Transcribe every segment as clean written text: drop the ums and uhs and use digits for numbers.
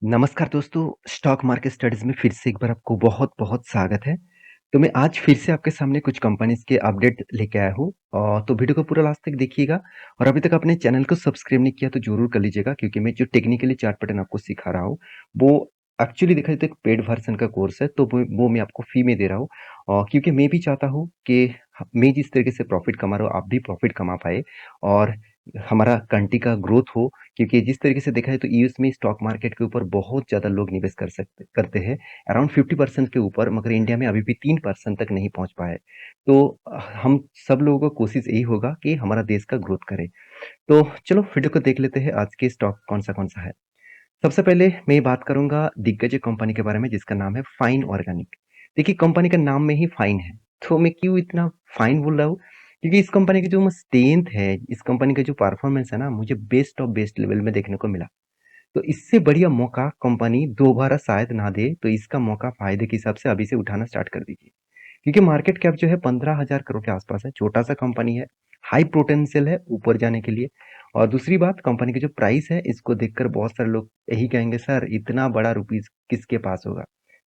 नमस्कार दोस्तों, stock market studies में फिर से एक बार आपको बहुत-बहुत स्वागत है। तो मैं आज फिर से आपके सामने कुछ कंपनीज़ के अपडेट लेके आया हूँ तो वीडियो को पूरा लास्ट तक देखिएगा और अभी तक आपने चैनल को सब्सक्राइब नहीं किया तो ज़रूर कर लीजिएगा क्योंकि मैं जो टेक्निकली चार्ट पैटर्न आपको सिखा रहा हूँ, वो एक्चुअली देखा जाए तो एक पेड वर्ज़न का कोर्स है, तो वो मैं आपको फ्री में दे रहा हूँ क्योंकि मैं भी चाहता हूँ कि मैं जिस तरीके से प्रॉफ़िट कमा रहा हूँ, आप भी प्रॉफ़िट कमा पाएँ और हमारा कंट्री का ग्रोथ हो क्योंकि जिस तरीके से देखा जाए तो यूएस में स्टॉक मार्केट के ऊपर बहुत ज़्यादा लोग निवेश करते हैं अराउंड 50% के ऊपर मगर इंडिया में अभी भी 3% तक नहीं पहुंच पाए तो हम सब लोगों का कोशिश यही होगा कि हमारा देश का ग्रोथ करे तो चलो वीडियो को देख लेते हैं आज के स्टॉक कौन सा है। सबसे पहले मैं बात करूंगा दिग्गज कंपनी के बारे में जिसका नाम है फाइन ऑर्गेनिक। देखिए कंपनी का नाम में ही फाइन है तो मैं क्यों इतना फाइन बोल रहा हूँ क्योंकि इस कंपनी की जो स्ट्रेंथ है, इस कंपनी का जो परफॉर्मेंस है ना, मुझे बेस्ट ऑफ बेस्ट लेवल में देखने को मिला। तो इससे बढ़िया मौका कंपनी दोबारा शायद ना दे, तो इसका मौका फायदे के हिसाब से अभी से उठाना स्टार्ट कर दीजिए क्योंकि मार्केट कैप जो है 15,000 करोड़ के आसपास है, छोटा सा कंपनी है, हाई पोटेंशियल है ऊपर जाने के लिए। और दूसरी बात कंपनी की जो प्राइस है इसको देखकर बहुत सारे लोग यही कहेंगे सर इतना बड़ा रुपीज किसके पास होगा।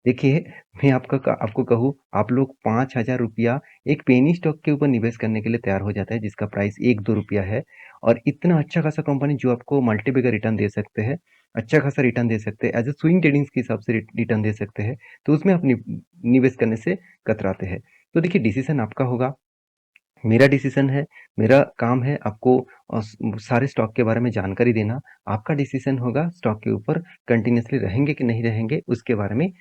देखिए मैं आपको कहूँ, आप लोग 5,000 रुपया एक पेनी स्टॉक के ऊपर निवेश करने के लिए तैयार हो जाता है जिसका प्राइस 1-2 रुपया है और इतना अच्छा खासा कंपनी जो आपको मल्टीपल रिटर्न दे सकते हैं, अच्छा खासा रिटर्न दे सकते हैं, एज ए स्विंग ट्रेडिंग्स के हिसाब से रिटर्न दे सकते हैं, तो उसमें आप निवेश करने से कतराते हैं। तो देखिए डिसीजन आपका होगा, मेरा डिसीजन है, मेरा काम है आपको सारे स्टॉक के बारे में जानकारी देना। आपका डिसीजन होगा स्टॉक के ऊपर कंटिन्यूअसली रहेंगे कि नहीं रहेंगे उसके बारे में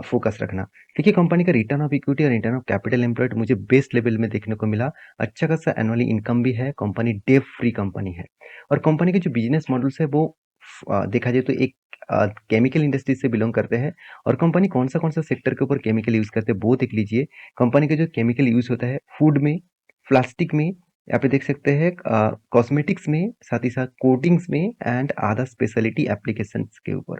फोकस रखना। देखिए कंपनी का रिटर्न ऑफ इक्विटी और रिटर्न ऑफ कैपिटल एम्प्लॉयड मुझे बेस्ट लेवल में देखने को मिला। अच्छा खासा एनुअली इनकम भी है, कंपनी डेट फ्री कंपनी है और कंपनी के जो बिजनेस मॉडल्स है वो देखा जाए तो एक केमिकल इंडस्ट्री से बिलोंग करते हैं और कंपनी कौन सा सेक्टर के ऊपर केमिकल यूज करते हैं वो देख लीजिए। कंपनी का जो केमिकल यूज होता है फूड में, प्लास्टिक में, यहाँ पे देख सकते हैं कॉस्मेटिक्स में, साथ ही साथ कोटिंग्स में एंड अदर स्पेशलिटी एप्लीकेशंस के ऊपर,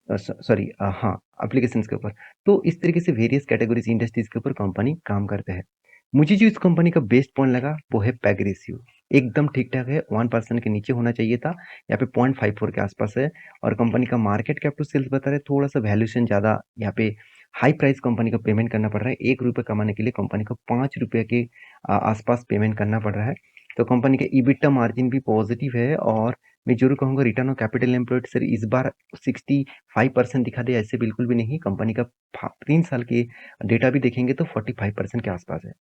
सॉरी हाँ, एप्लीकेशंस के ऊपर। तो इस तरीके से वेरियस कैटेगरीज इंडस्ट्रीज के ऊपर कंपनी काम करते हैं। मुझे जो इस कंपनी का बेस्ट पॉइंट लगा वो है पैग रेशियो, एकदम ठीक ठाक है, 1% के नीचे होना चाहिए था, यहाँ पे 0.54 के आसपास है। और कंपनी का मार्केट कैप टू सेल्स बता रहे थोड़ा सा वैल्यूएशन ज्यादा, यहाँ पे हाई प्राइस कंपनी का पेमेंट करना पड़ रहा है। 1 रुपये कमाने के लिए कंपनी को 5 रुपये के आसपास पेमेंट करना पड़ रहा है। तो कंपनी का ईबिटा मार्जिन भी पॉजिटिव है और मैं जरूर कहूंगा return on capital employed sir इस बार 65% दिखा दे, ऐसे बिल्कुल भी नहीं। कंपनी का 3 साल के डेटा भी देखेंगे तो 45% के आसपास है।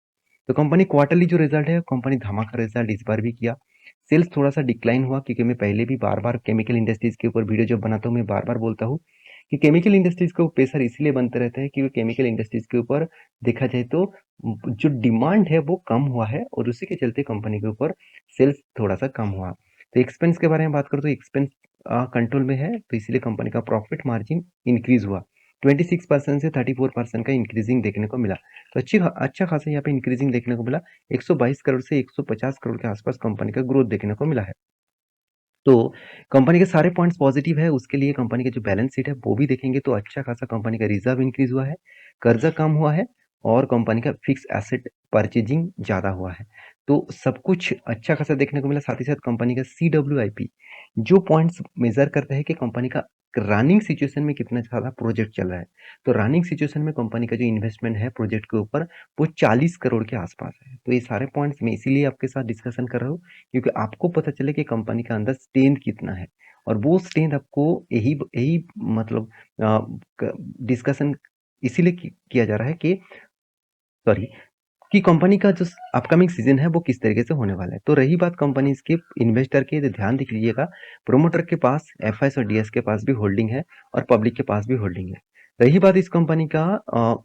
तो कंपनी क्वार्टरली जो रिजल्ट है, कंपनी धमाका रिजल्ट इस बार भी किया। सेल्स थोड़ा सा डिक्लाइन हुआ क्योंकि मैं पहले भी बार बार केमिकल इंडस्ट्रीज के ऊपर वीडियो जब बनाता हूँ मैं बार बार बोलता हूँ कि केमिकल इंडस्ट्रीज को प्रेशर इसलिए बनते रहते हैं क्योंकि केमिकल इंडस्ट्रीज के ऊपर देखा जाए तो जो डिमांड है वो कम हुआ है और उसी के चलते कंपनी के ऊपर सेल्स थोड़ा सा कम हुआ। तो एक्सपेंस के बारे में बात करूँ तो एक्सपेंस कंट्रोल में है, तो इसलिए कंपनी का प्रॉफिट मार्जिन इंक्रीज हुआ, 26% से 34% का इंक्रीजिंग देखने को मिला। तो अच्छा खासा यहाँ पे इंक्रीजिंग देखने को मिला। 122 करोड़ से 150 करोड़ के आसपास कंपनी का ग्रोथ देखने को मिला है। तो कंपनी के सारे पॉइंट्स पॉजिटिव है, उसके लिए कंपनी का जो बैलेंस शीट है वो भी देखेंगे तो अच्छा खासा कंपनी का रिजर्व इंक्रीज हुआ है, कर्जा कम हुआ है और कंपनी का फिक्स एसेट परचेजिंग ज्यादा हुआ है। तो सब कुछ अच्छा खासा देखने को मिला। साथ ही साथ कंपनी का CWIP जो पॉइंट्स मेजर करता है कि कंपनी का रनिंग सिचुएशन में कितना ज्यादा प्रोजेक्ट चल रहा है, तो रनिंग सिचुएशन में कंपनी का जो इन्वेस्टमेंट है प्रोजेक्ट के ऊपर वो 40 करोड़ के आसपास है। तो ये सारे पॉइंट्स मैं इसीलिए आपके साथ डिस्कशन कर रहा हूँ क्योंकि आपको पता चले कि कंपनी का अंदर स्ट्रेंथ कितना है और वो स्ट्रेंथ आपको यही यही मतलब डिस्कशन इसीलिए किया जा रहा है कि सॉरी कि कंपनी का जो अपकमिंग सीजन है वो किस तरीके से होने वाला है। तो रही बात कंपनी के इन्वेस्टर के, तो ध्यान देख लीजिएगा, प्रोमोटर के पास एफआईएस और डीएस के पास भी होल्डिंग है और पब्लिक के पास भी होल्डिंग है। रही बात इस कंपनी का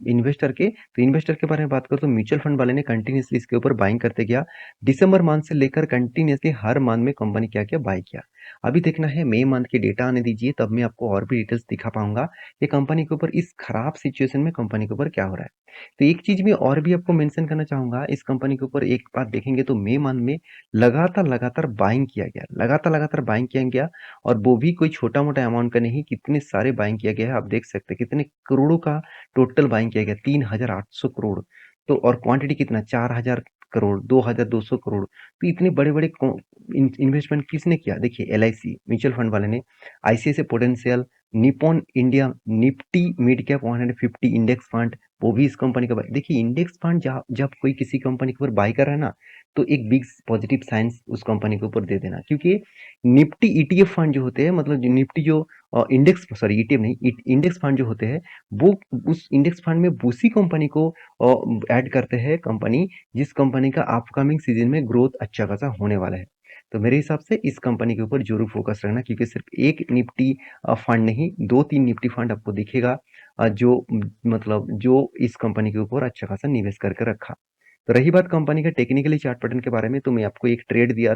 इन्वेस्टर के, तो इन्वेस्टर के बारे में बात करो तो म्यूचुअल फंड वाले ने कंटिन्यूसली इसके ऊपर बाइंग करते गया। दिसंबर मंथ से लेकर कंटिन्यूसली हर मंथ में कंपनी क्या किया, बाई किया। अभी देखना है मई मंथ के डेटा आने दीजिए, तब मैं आपको और भी डिटेल्स दिखा पाऊंगा कि कंपनी के ऊपर इस खराब सिचुएशन में कंपनी के ऊपर क्या हो रहा है। तो एक चीज मैं और भी आपको मेंशन करना चाहूंगा इस कंपनी के ऊपर, एक बात देखेंगे तो मई मंथ में लगातार लगातार बाइंग किया गया, लगातार लगातार बाइंग किया गया और वो भी कोई छोटा मोटा अमाउंट का नहीं, कितने सारे बाइंग किया गया है आप देख सकते हैं, कितने करोड़ों का टोटल बाइंग किया गया, 3,800 करोड़। तो और क्वांटिटी कितना, 4,000 करोड़, 2200 करोड़, तो इतने बड़े-बड़े इन्वेस्टमेंट किसने किया? देखिए एलआईसी म्यूचुअल फंड वाले ने, ICICI prudential, Nippon India, Nifty mid cap 150 index fund, वो भी इस कंपनी का बाय। देखिए इंडेक्स फंड जब कोई किसी कंपनी के ऊपर बाय कर रहा है ना, तो एक बिग पॉजिटिव साइंस उस कंपनी के ऊपर दे देना, क्योंकि निफ्टी ईटीएफ फंड जो होते हैं, मतलब जो निफ्टी जो इंडेक्स, सॉरी ईटीएफ नहीं, इंडेक्स फंड जो होते हैं, वो उस इंडेक्स फंड में उसी कंपनी को ऐड करते हैं, कंपनी जिस कंपनी का अपकमिंग सीजन में ग्रोथ अच्छा खासा होने वाला है। तो मेरे हिसाब से इस कंपनी के ऊपर जरूर फोकस रखना, क्योंकि सिर्फ एक निफ्टी फंड नहीं, 2-3 निफ्टी फंड आपको दिखेगा मतलब जो इस कंपनी के ऊपर अच्छा खासा निवेश करके रखा। तो रही बात कंपनी के टेक्निकली चार्ट पैटर्न के बारे में, तो मैं आपको एक ट्रेड दिया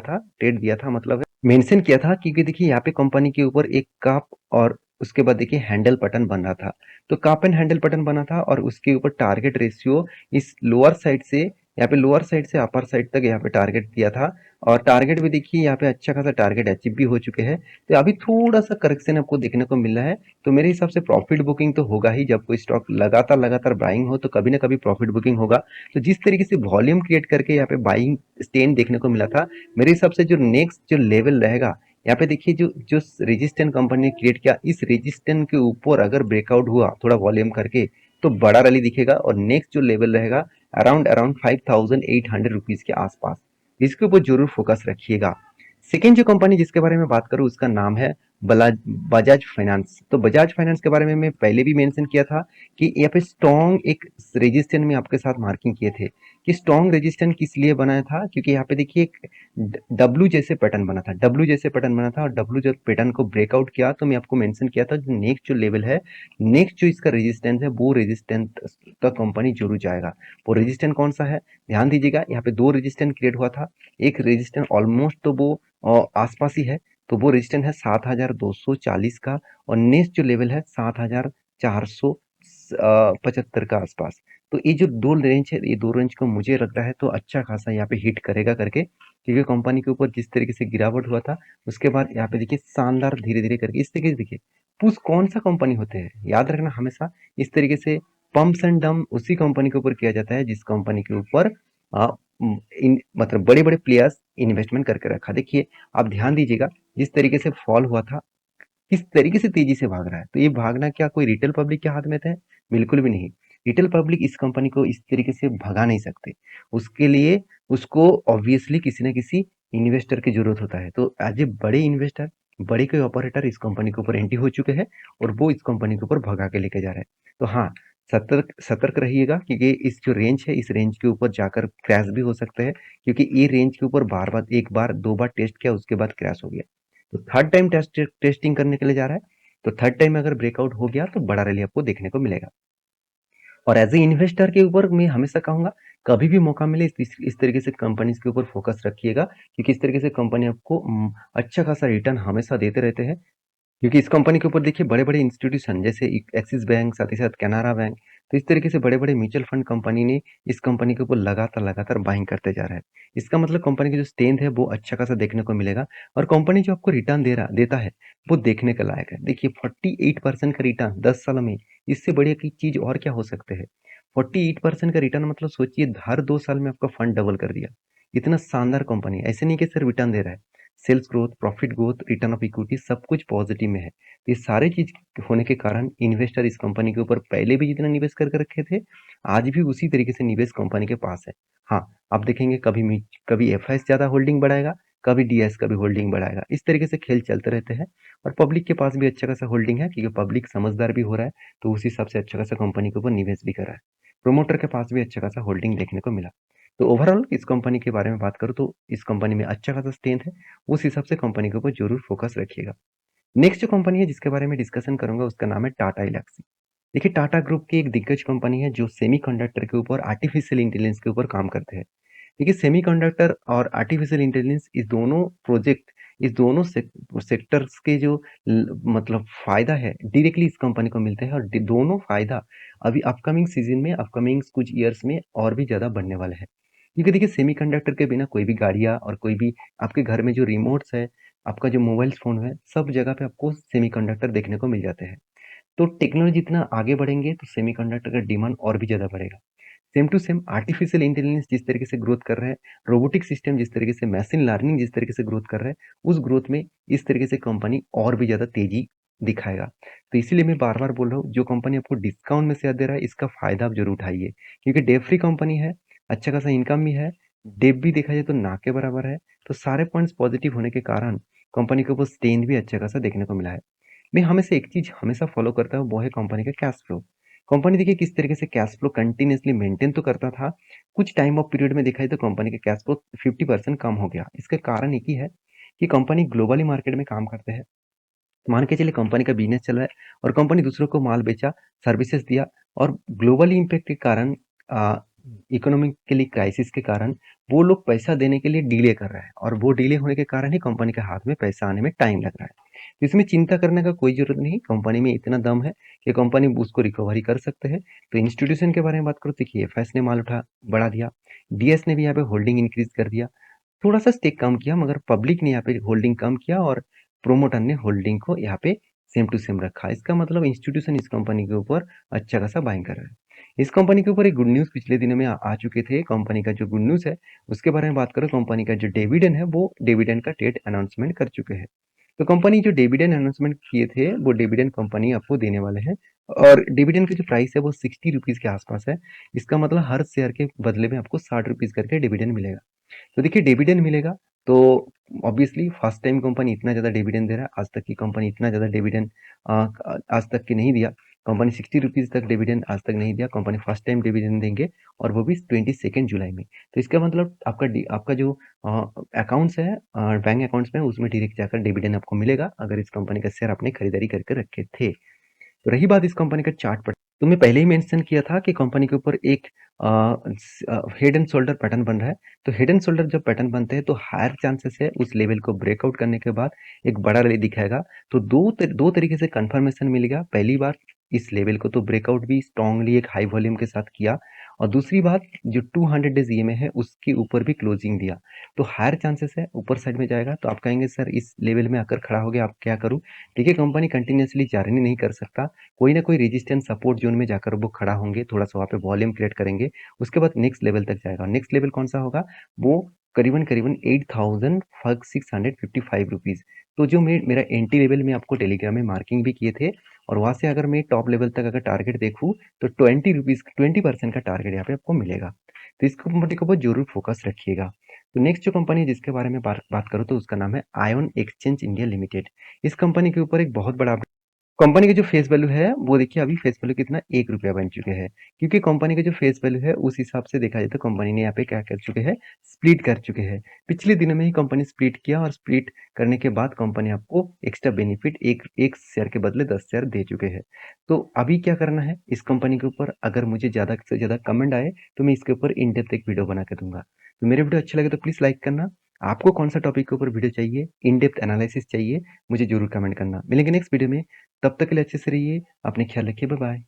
था मतलब मेंशन किया था, क्योंकि देखिए यहाँ पे कंपनी के ऊपर एक कप और उसके बाद देखिए हैंडल बटन बन रहा था। तो कप एंड हैंडल बटन बना था और उसके ऊपर टारगेट रेशियो इस लोअर साइड से, यहाँ पे लोअर साइड से अपर साइड तक यहाँ पे टारगेट दिया था, और टारगेट भी देखिए यहाँ पे अच्छा खासा टारगेट अचीव भी हो चुके हैं। तो अभी थोड़ा सा करेक्शन आपको देखने को मिल रहा है। तो मेरे हिसाब से प्रॉफिट बुकिंग तो होगा ही, जब कोई स्टॉक लगातार लगातार बाइंग हो तो कभी ना कभी प्रॉफिट बुकिंग होगा। तो जिस तरीके से वॉल्यूम क्रिएट करके यहाँ पे बाइंग स्टेन देखने को मिला था, मेरे हिसाब से जो नेक्स्ट जो लेवल रहेगा, यहाँ पे देखिए जो जो रेजिस्टेंस कंपनी ने क्रिएट किया, इस रेजिस्टेंस के ऊपर अगर ब्रेकआउट हुआ थोड़ा वॉल्यूम करके, तो बड़ा रैली दिखेगा, और नेक्स्ट जो लेवल रहेगा अराउंड अराउंड 5800 रुपीज के आसपास, इसके ऊपर जरूर फोकस रखिएगा। सेकेंड जो कंपनी जिसके बारे में बात करूं, उसका नाम है बजाज फाइनेंस। तो बजाज फाइनेंस के बारे में मैं पहले भी मेंशन किया था कि यहाँ पे स्ट्रॉन्ग एक रेजिस्टेंस में आपके साथ मार्किंग किए थे, कि स्ट्रॉन्ग रेजिस्टेंस किस लिए बनाया था, क्योंकि यहाँ पे देखिए एक डब्लू जैसे पैटर्न बना था, डब्लू जैसे पैटर्न बना था, और डब्लू जब पैटर्न को ब्रेकआउट किया तो मैं आपको मेंशन किया था जो नेक्स्ट जो लेवल है, नेक्स्ट जो इसका रेजिस्टेंस है, वो रेजिस्टेंस तक कंपनी जरूर जाएगा। वो रेजिस्टेंस कौन सा है, ध्यान दीजिएगा, यहाँ पे दो रेजिस्टेंस क्रिएट हुआ था। एक रेजिस्टेंस ऑलमोस्ट तो वो आसपास ही है, तो वो रेजिस्टेंस है 7240 का, और नेक्स्ट जो लेवल है 7475 का आसपास। तो ये जो दो रेंज है, ये दो रेंज को मुझे लग रहा है तो अच्छा खासा यहाँ पे हिट करेगा करके, क्योंकि कंपनी के ऊपर जिस तरीके से गिरावट हुआ था, उसके बाद यहाँ पे देखिए शानदार धीरे धीरे करके इस तरीके से देखिए पुश कौन सा कंपनी होते हैं, याद रखना हमेशा इस तरीके से पंप्स एंड डम उसी कंपनी के ऊपर किया जाता है जिस कंपनी के ऊपर मतलब बड़े बड़े प्लेयर्स इन्वेस्टमेंट करके रखा। देखिए आप ध्यान दीजिएगा, जिस तरीके से फॉल हुआ था, किस तरीके से तेजी से भाग रहा है, तो ये भागना क्या कोई रिटेल पब्लिक के हाथ में था? बिल्कुल भी नहीं। रिटेल पब्लिक इस कंपनी को इस तरीके से भगा नहीं सकते, उसके लिए उसको ऑब्वियसली किसी न किसी इन्वेस्टर की जरूरत होता है। तो एज ए बड़े इन्वेस्टर, बड़े कोई ऑपरेटर इस कंपनी के ऊपर एंट्री हो चुके हैं, और वो इस कंपनी के ऊपर भगा के लेके जा रहे हैं। तो हाँ, सतर्क सतर्क रहिएगा, क्योंकि इस जो रेंज है, इस रेंज के ऊपर जाकर क्रैश भी हो सकता है, क्योंकि ये रेंज के ऊपर बार बार, एक बार दो बार टेस्ट किया, उसके बाद क्रैश हो गया। तो थर्ड टाइम टेस्टिंग करने के लिए जा रहा है, तो थर्ड टाइम अगर ब्रेकआउट हो गया तो बड़ा रैली आपको देखने को मिलेगा। और एज ए इन्वेस्टर के ऊपर मैं हमेशा कहूंगा, कभी भी मौका मिले इस तरीके से कंपनीज के ऊपर फोकस रखिएगा, क्योंकि इस तरीके से कंपनी आपको अच्छा खासा रिटर्न हमेशा देते रहते हैं। क्योंकि इस कंपनी के ऊपर देखिए बड़े-बड़े इंस्टीट्यूशन जैसे एक्सिस बैंक, साथ ही साथ कैनरा बैंक, तो इस तरीके से बड़े-बड़े म्यूचुअल फंड कंपनी ने इस कंपनी के ऊपर लगातार-लगातार बाइंग करते जा रहा है। इसका मतलब कंपनी की जो स्ट्रेंथ है वो अच्छा खासा देखने को मिलेगा, और कंपनी जो आपको रिटर्न देता है, वो देखने के लायक है। देखिए 48% का रिटर्न 10 सालों में, इससे बढ़िया की चीज़ और क्या हो सकते हैं? 48% का रिटर्न मतलब सोचिए हर 2 साल में आपका फंड डबल कर दिया। इतना शानदार कंपनी है। ऐसे नहीं कि सिर्फ रिटर्न दे रहा है, sales growth, profit growth, return of equity सब कुछ पॉजिटिव में है। ये सारे चीज होने के कारण इन्वेस्टर इस कंपनी के ऊपर पहले भी जितना निवेश करके रखे थे, आज भी उसी तरीके से निवेश कंपनी के पास है। हाँ, आप देखेंगे कभी एफआईएस ज्यादा होल्डिंग बढ़ाएगा, कभी डीएस का भी होल्डिंग बढ़ाएगा, इस तरीके से खेल चलते रहते हैं। और पब्लिक के पास भी अच्छा खासा होल्डिंग है, क्योंकि पब्लिक समझदार भी हो रहा है, तो उसी हिसाब से अच्छा खासा कंपनी के ऊपर निवेश भी कर रहा है। प्रोमोटर के पास भी अच्छा खासा होल्डिंग देखने को मिला। तो ओवरऑल इस कंपनी के बारे में बात करूँ तो इस कंपनी में अच्छा खासा स्ट्रेंथ है, उस हिसाब से कंपनी के ऊपर जरूर फोकस रखिएगा। नेक्स्ट जो कंपनी है जिसके बारे में डिस्कशन करूंगा, उसका नाम है टाटा इलेक्सी। देखिए टाटा ग्रुप की एक दिग्गज कंपनी है जो सेमीकंडक्टर के ऊपर, आर्टिफिशियल इंटेलिजेंस के ऊपर काम करते हैं। देखिए सेमीकंडक्टर और आर्टिफिशियल इंटेलिजेंस, इस दोनों प्रोजेक्ट, इस दोनों सेक्टर्स के जो मतलब फायदा है डायरेक्टली इस कंपनी को मिलते हैं, और दोनों फायदा अभी अपकमिंग सीजन में, अपकमिंग कुछ ईयर्स में और भी ज्यादा बढ़ने वाले हैं। क्योंकि देखिए सेमीकंडक्टर के बिना कोई भी गाड़ियां और कोई भी आपके घर में जो रिमोट्स है, आपका जो मोबाइल फ़ोन है, सब जगह पे आपको सेमीकंडक्टर देखने को मिल जाते हैं। तो टेक्नोलॉजी जितना आगे बढ़ेंगे तो सेमीकंडक्टर का डिमांड और भी ज़्यादा बढ़ेगा। Same to same artificial intelligence जिस तरीके से ग्रोथ कर रहा है, रोबोटिक सिस्टम जिस तरीके से, मशीन लर्निंग जिस तरीके से ग्रोथ कर रहा है, उस ग्रोथ में इस तरीके से कंपनी और भी ज़्यादा तेज़ी दिखाएगा। तो इसीलिए मैं बार-बार बोल रहा हूँ, जो कंपनी आपको डिस्काउंट में शेयर दे रहा है, इसका फ़ायदा आप ज़रूर उठाइए। क्योंकि डेब्ट फ्री कंपनी है, अच्छा खासा इनकम भी है, डेब्ट भी देखा जाए तो ना के बराबर है। तो सारे पॉइंट्स पॉजिटिव होने के कारण कंपनी के ऊपर स्ट्रेंथ भी अच्छा खासा देखने को मिला है। मैं हमेशा एक चीज़ हमेशा फॉलो करता हूँ, वो है कंपनी का कैश फ्लो। कंपनी देखिए किस तरीके से कैश फ्लो कंटिन्यूअसली मेंटेन तो करता था, कुछ टाइम ऑफ पीरियड में देखा जाए तो कंपनी का कैश फ्लो 50% कम हो गया। इसका कारण एक ही है कि कंपनी ग्लोबली मार्केट में काम करते हैं। मान के चलिए कंपनी का बिजनेस चल रहा है और कंपनी दूसरों को माल बेचा, सर्विसेज दिया और ग्लोबली इम्पैक्ट के कारण इकोनॉमिकली क्राइसिस के कारण वो लोग पैसा देने के लिए डिले कर रहे हैं और वो डिले होने के कारण ही कंपनी के हाथ में पैसा आने में टाइम लग रहा है। तो इसमें चिंता करने का कोई ज़रूरत नहीं, कंपनी में इतना दम है कि कंपनी उसको रिकवरी कर सकते हैं। तो इंस्टीट्यूशन के बारे में बात करूँ, देखिए एफएस ने माल बढ़ा दिया, डीएस ने भी यहाँ पे होल्डिंग इंक्रीज कर दिया, थोड़ा-सा स्टेक कम किया मगर पब्लिक ने यहाँ पे होल्डिंग कम किया और प्रोमोटर ने होल्डिंग को यहाँ पे सेम टू सेम रखा। इसका मतलब इंस्टीट्यूशन इस कंपनी के ऊपर अच्छा खासा बाइंग कर रहा है। इस कंपनी के ऊपर एक गुड न्यूज़ पिछले दिनों में आ चुके थे। कंपनी का जो गुड न्यूज़ है, उसके बारे में बात करें, कंपनी का जो डिविडेंड है, वो डिविडेंड का डेट अनाउंसमेंट कर चुके हैं। तो कंपनी जो डिविडेंड अनाउंसमेंट किए थे, वो डिविडेंड कंपनी आपको देने वाले हैं और डिविडेंड की जो प्राइस है वो 60 रुपीज़ के आसपास है। इसका मतलब हर शेयर के बदले में आपको 60 रुपीज़ करके डिविडेंड मिलेगा। तो देखिए डिविडेंड मिलेगा तो ऑब्वियसली फर्स्ट टाइम कंपनी इतना ज़्यादा डिविडेंड दे रहा है। आज तक की कंपनी इतना ज़्यादा डिविडेंड आज तक की नहीं दिया। कंपनी 60 रुपीज़ तक डिविडेंड आज तक नहीं दिया। कंपनी फर्स्ट टाइम डिविडेंड देंगे और वो भी 22 जुलाई में। तो इसका मतलब आपका जो अकाउंट्स है, बैंक अकाउंट्स में, उसमें डायरेक्ट जाकर डिविडेंड आपको मिलेगा अगर इस कंपनी का शेयर आपने खरीदारी करके रखे थे। तो रही बात इस कंपनी का चार्ट पर, तो मैं पहले ही मेंशन किया था कि कंपनी के ऊपर एक हेड एंड शोल्डर पैटर्न बन रहा है। तो हेड एंड शोल्डर जब पैटर्न बनते हैं तो हायर चांसेस है उस लेवल को ब्रेकआउट करने के बाद एक बड़ा रैली दिखाएगा। तो दो तरीके से कंफर्मेशन मिलेगा। पहली बार इस लेवल को तो ब्रेकआउट भी स्ट्रांगली एक हाई वॉल्यूम के साथ किया और दूसरी बात जो 200 डेज ईएमए है उसके ऊपर भी क्लोजिंग दिया। तो हायर चांसेस है ऊपर साइड में जाएगा। तो आप कहेंगे सर इस लेवल में आकर खड़ा हो गया, आप क्या करूं? देखिए कंपनी कंटिन्यूसली जर्नी नहीं कर सकता, कोई ना कोई रेजिस्टेंस सपोर्ट जोन में जाकर वो खड़ा होंगे, थोड़ा सा वहाँ पे वॉल्यूम क्रिएट करेंगे, उसके बाद नेक्स्ट लेवल तक जाएगा। नेक्स्ट लेवल कौन सा होगा? वो करीबन करीबन 8,655 रुपीज़। तो जो मेरा एंट्री लेवल में आपको टेलीग्राम में मार्किंग भी किए थे और वहाँ से अगर मैं टॉप लेवल तक अगर टारगेट देखूँ तो 20% का टारगेट यहाँ पे आपको मिलेगा। तो इस कंपनी के ऊपर जरूर फोकस रखिएगा। तो नेक्स्ट जो कंपनी जिसके बारे में बात करूँ तो उसका नाम है आयन एक्सचेंज इंडिया लिमिटेड। इस कंपनी के ऊपर एक बहुत बड़ा कंपनी का जो फेस वैल्यू है वो देखिए अभी फेस वैल्यू कितना ₹1 बन चुके हैं, क्योंकि कंपनी का जो फेस वैल्यू है उस हिसाब से देखा जाए तो कंपनी ने यहाँ पे क्या कर चुके हैं, स्प्लिट कर चुके हैं। पिछले दिनों में ही कंपनी स्प्लिट किया और स्प्लिट करने के बाद कंपनी आपको एक्स्ट्रा बेनिफिट एक एक शेयर के बदले 10 शेयर दे चुके हैं। तो अभी क्या करना है इस कंपनी के ऊपर, अगर मुझे ज़्यादा से ज़्यादा कमेंट आए तो मैं इसके ऊपर इन डेप्थ एक वीडियो बना के दूंगा। तो मेरे वीडियो अच्छे लगे तो प्लीज़ लाइक करना। आपको कौन सा टॉपिक के ऊपर वीडियो चाहिए, इन डेप्थ एनालिसिस चाहिए, मुझे जरूर कमेंट करना। मिलेंगे नेक्स्ट वीडियो में, तब तक के लिए अच्छे से रहिए, अपने ख्याल रखिए, बाय बाय।